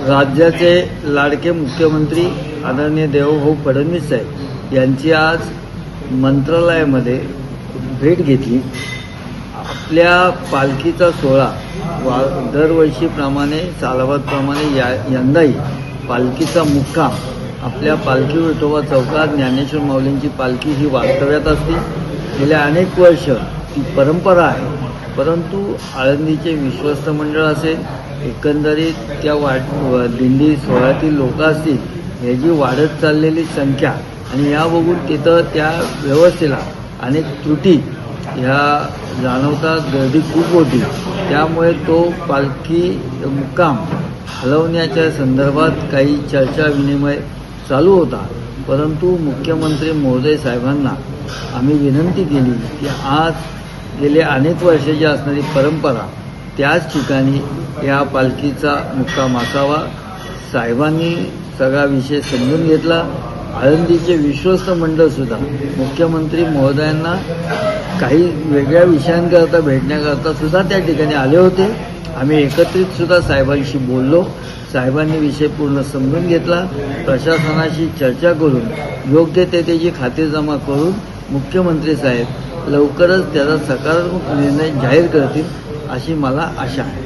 राज्याचे लाडके मुख्यमंत्री आदरणीय देवभाऊ फडणवीस साहेब यांची आज मंत्रालयामध्ये भेट घेतली। आपल्या पालखीचा सोहळा दरवर्षीप्रमाणे सालाबादप्रमाणे यंदाही पालखीचा मुक्काम आपल्या पालखी विठोबा चौकात ज्ञानेश्वर माऊलींची पालखी ही वास्तव्यात असते। गेल्या अनेक वर्ष ती परंपरा आहे, परंतु आळंदीचे विश्वस्त मंडळ असेल, एकंदरीत त्या दिंडी सोहळ्यातील लोक असतील, याची वाढत चाललेली संख्या आणि या बघून तिथं त्या व्यवस्थेला अनेक त्रुटी ह्या जाणवतात। गर्दी खूप होती, त्यामुळे तो पालखी मुक्काम हलवण्याच्या संदर्भात काही चर्चा विनिमय चालू होता। परंतु मुख्यमंत्री महोदय साहेबांना आम्ही विनंती केली की आज गेले अनेक वर्षाची असणारी परंपरा त्याच ठिकाणी या पालखीचा मुक्काम असावा। साहेबांनी सगळा विषय समजून घेतला। आळंदीचे विश्वस्त मंडळसुद्धा मुख्यमंत्री महोदयांना काही वेगळ्या विषयांकरता भेटण्याकरता सुद्धा त्या ठिकाणी आले होते। आम्ही एकत्रितसुद्धा साहेबांशी बोललो। साहेबांनी विषय पूर्ण समजून घेतला। प्रशासनाशी चर्चा करून योग्य ते त्याची खातेजमा करून मुख्यमंत्री साहेब लवकरच त्याचा सकारात्मक निर्णय जाहीर करतील अशी मला आशा आहे।